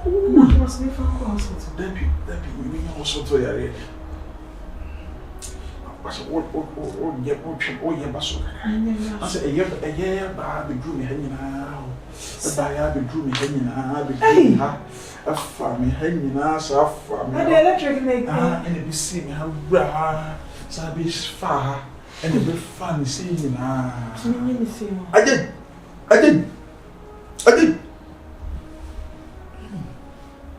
must be from hospital. Debbie, we also to your I said, a year, Barbie drew me hanging out. I drew me hanging out. A farming hanging out, a farming. And the electric make and it be seeing how bra, Sabi's far, and it be fun seeing. I did.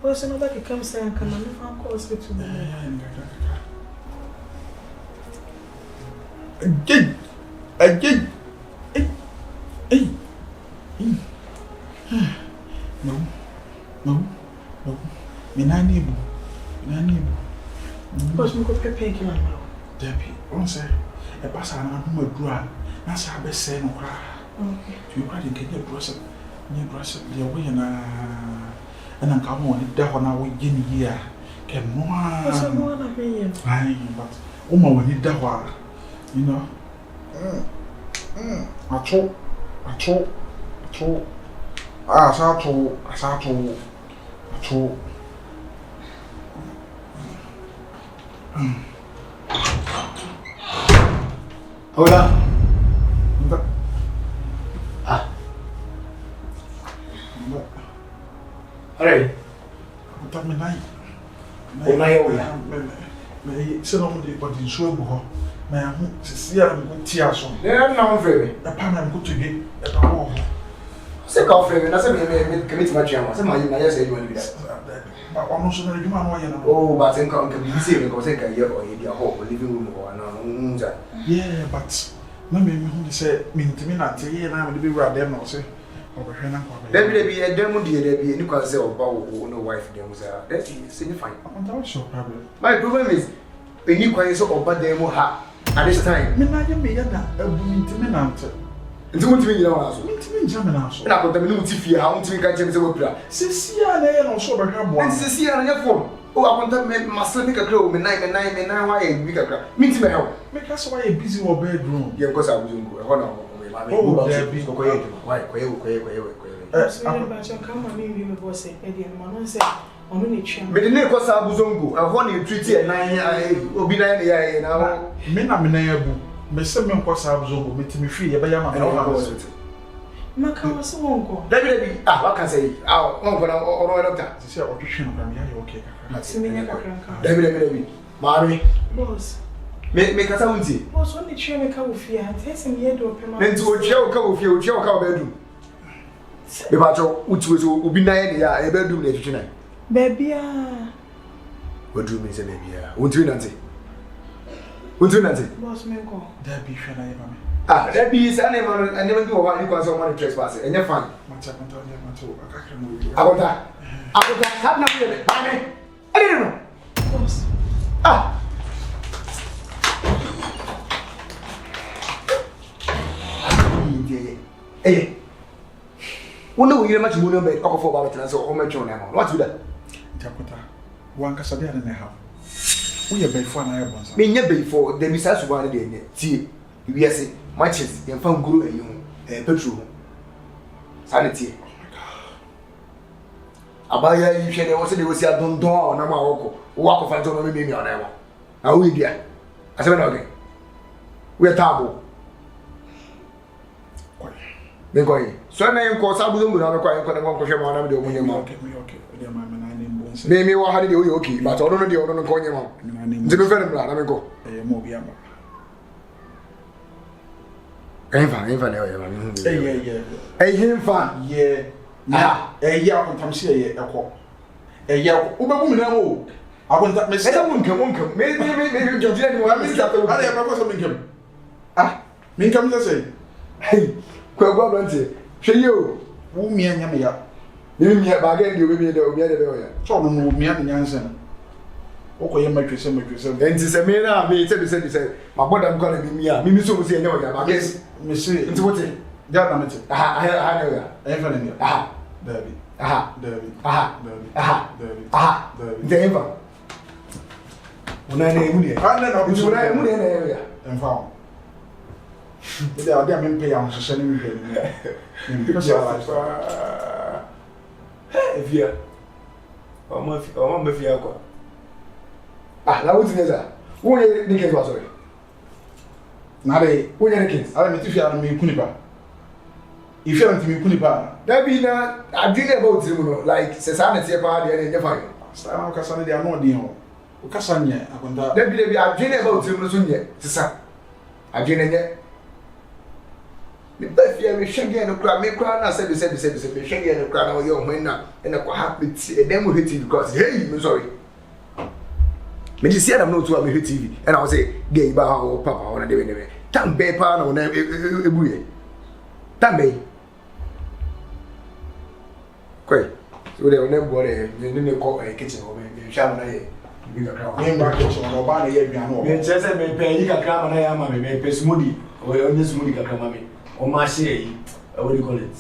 What's another comes and come and from hospital? I did. No. Minani. What's me could prepare you now? Debbie, one say, a pass on a drum. That's how I say no cry. Okay. You probably get your brother, the way and I'm coming on it down now we give here. Can what's the one of me? But Oma when you dawa, you know. I told. I told. Hold on. Alright. But me night. Me sit on the but in show boy. Me am see am tears on. Yeah, no free. The pan am go to get at all. Say Kofi, na say me commit my chairman. Say my na say you want to do that. But almost no you man why na. Oh, but think can be say because say can here or here or living room or na. Yeah, but no me who say me ntimi na tie na me be wura dem na say. Debbie, a demo dear, Debbie, and you can say about no wife, them was that signifying. That's your problem. My problem is when you quite so about them at this time. Minaja me a intimate. It's what you know, intimate German house. And I got the new TV, how to make a James Opera. Cecilia, they are also a hammer. And Cecilia on your phone. Oh, I want to make my son make a crow, and 9 and 9 why a bigger crowd. Meet me help. Make us why a busy or bedroom. Yeah, because I was going to go. Oh, there be quiet. Come on, maybe we will say, Eddie and Manon said, on the chair. But the name was Abuzongo, a honey treaty and 9 will be 9 years now. Mina Minabu, Miss Simon was Abuzongo, meeting me free, but I am Maka was so uncle. Debbie, what can I say? Our uncle or doctor. She said, okay. That's me, Debbie, Marry, boss. Make a sound. Boss, when the chair make out fear, and takes him here to open my then to a jail cover of your bedroom. The battle, which will be 9 years, a bedroom tonight. Baby, what do you mean, baby? Won't you, Nancy? Won't you, Nancy? Boss, me go. That be fair, Ah, that be his animal, and never do what you can money trespassing, and you're fine. I want that. Have nothing. I didn't know. Boss. Ah. Hey, we know you much money made for about it, so how much on them? What's that? Jakota, one Casadia and a half. We are before I have Me never before the Mrs. one day. See, you say, matches, and found guru and you, petrol. Sanity. Abaya, you said there was a don't do on a walk of autonomy on ever. How we dear? I said, okay. We're taboo. They're going. So now you call Sabu, not quite going to go on the okay. Maybe what had you okay, but I don't know the other going on. The very blood, I go. Yeah. Him fun. Yeah. A year on Tamsia, a call. A year, Uber, I want that Mr. Wonka, maybe you didn't want me to have him. Ah, me come to say, hey. Quabanti, show you, who me and Yamia. You mean bargain, you will be the other. So, no, me and Yansen. Okay, you make yourself. And it's a man, I may tell you, say, my brother, I'm going to be me. Me, so say, no, I guess, Monsieur, into what? Damn it. I know that. Ah, Derby. Ah, Derby. Ah, Derby. Ah, Derby. Ah, Derby. The ever. When I name you, I don't know what I am in the area. And found. They are damn pay on sending me because I like if you ọmọ me fi akwa ah la wuti neza wo ye ni ke so sorry na de wo ye ni ke ala me tifi ara me kunipa if you want me kunipa that be na adwene about him no like se sa na tie pa de ne fa sta na kasa ne de ano de ho o kasa nye akonta that be adwene about him no so nye se sa adwene nye me ba fia me hwege no kra me kra na se me hwege no kra na wo ye ho na kwa happy e dem wo hate because hey me sorry me ji see am no to am hate TV and I was say gay ba ho papa ho na de me tambe pa na wo na ebuye tambe kwai so de one bore ne ko kitchen ho me sha na ye bi ka kra me ba kitchen no ba na ye aduane o me chese me pe yi ka kra na ya ma me pe smoothie o onye smoothie ka kra ma me o ma she what do you call it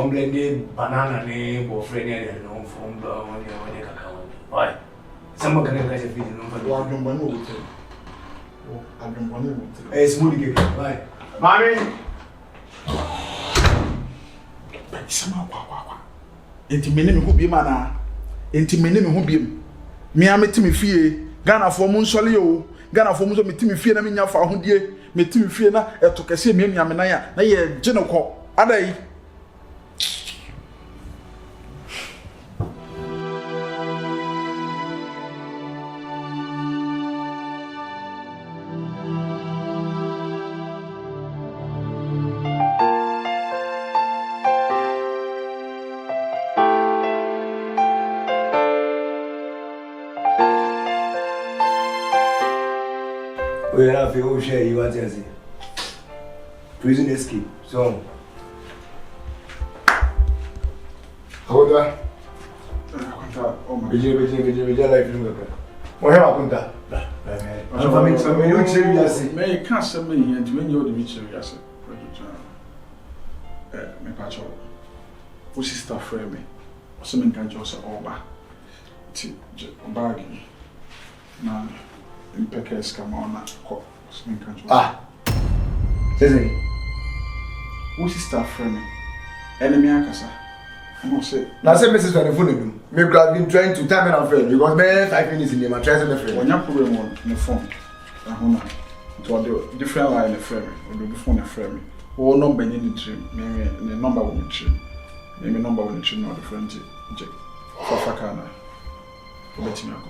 blended banana ne bo friend ne no from the one ka kra why someone can get a video no for wa dum banu o te o adum banu o te smoothie ke why mami sama kwa enti me ne me ho biem ana enti me ne me ho biem me a metimi fie Ghana fo mu nsole yo Ghana fo mu so metimi fie na me nya fa hodie metimi fie na eto kese me nya me nan ya na ye gye no kɔ adai we have a share you want to see prison escape so hold on akonta o ma beje life no ga mo he akunta I'm coming to me you chiri yase me ka se me here enti when you the chiri yase me pa cho o sister friend me o se me kan jo se oba ti bag na impekes kama ona ko se me kan jo sese o sister friend me enemy akasa no say na say message on the phone me could been trying to time and friend because me 5 minutes in my try to be friend onya problem on the phone ahona to the different line the friend me the phone the friend me o number ni ni trim me the number wo me trim me number wo ni trim no the friend je Franka na o betimi akọ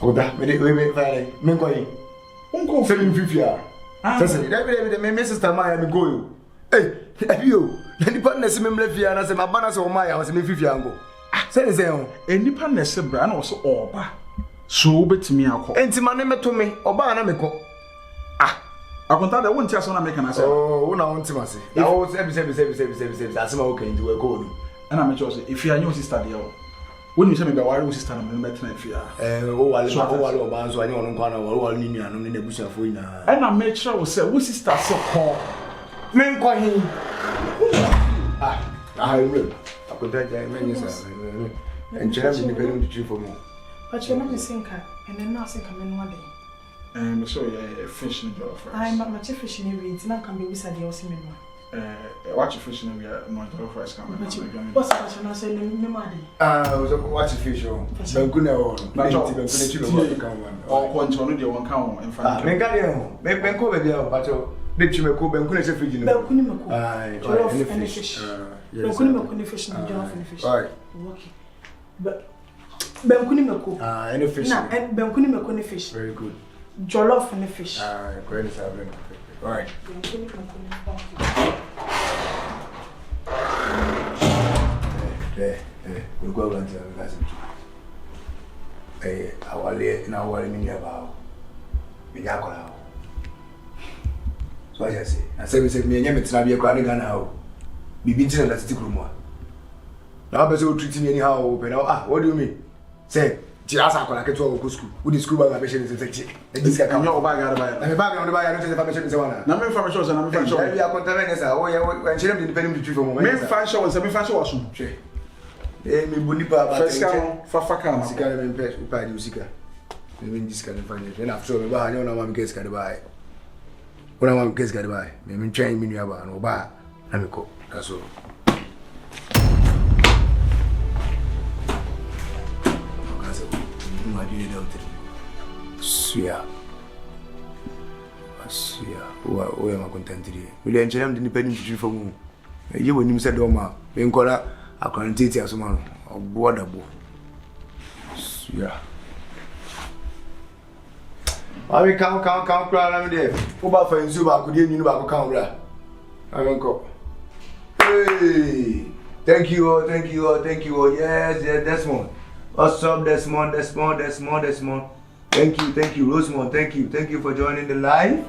oda me fire me ko yi unko fe mi fifia sese dey me sister ma ya me go yo hey yo na ni partner se me mlafia na se mabana se o ma ya o se me fifia ngo se ne se ho enipa na se bra na o se oba so o betimi akọ enti ma ne meto me oba na me ko akonta da won ti aso na me kana se oh wo na won ti ma se na wo se bi asema o kan ndi we ko no na me cho se if you are your sister there when you say me be wari sister na me better na fia o wale oba nso anya onu kwa na wale ni nua no ne busuafo ina na me kire wo se wo sister se ko me nkwa hin real akonta ja me nyesa enchera mi ni pelu tiri fo mo but you know me sinka and then now sinka me no ade me so yeah fish in your fries I ma fish ni we ntina kan be wisa de o se me no watch fish in your no your fries come what's the question I say me ma de watch fish o banku na o na ti banku na chilo o kan wan o ko ncho no de won kan o infa me ka de ho me banku be bia o pacho de chime ko banku na che fridge ni banku ni mako jollof any and fish banku ni mako ni fish ni jollof and fish right okay but banku ni mako any fish na banku ni mako ni fish very good jollof and fish great is happening all right we go around to guys awale na awale ni aba me yakola so I say na say me nyame tena bia kwa ni Ghana ha bibi ntira na titi kurumu na be so treat me anyhow what do you mean say ti asa akola keto go school we school ba be shey say ti e diska ka nyo ba ga ba na me ba ga no ba ya no say fa be shey say wana na me fa show say na me fa show ya konta be nesa o ya nchire me depend me treat for moment me fa show say me fa show aso me boni pa ba Franka na sika me pes pa di sika me diska ne fa ne na so me ba nya na ma me keska de ba una ma me keska de ba me train me nua ba no ba na me ko kaso you know Suya. Who am I content today? Will you enjoy the independent for you? You when you said, Doma, being called a quantity as a man of waterable. Suya. I will count, cry. I'm there. Who about for Zuba could you about count? I won't go. Hey, thank you all. Yes, Desmond. What's up, Desmond? Thank you, Rosemont. Thank you for joining the live.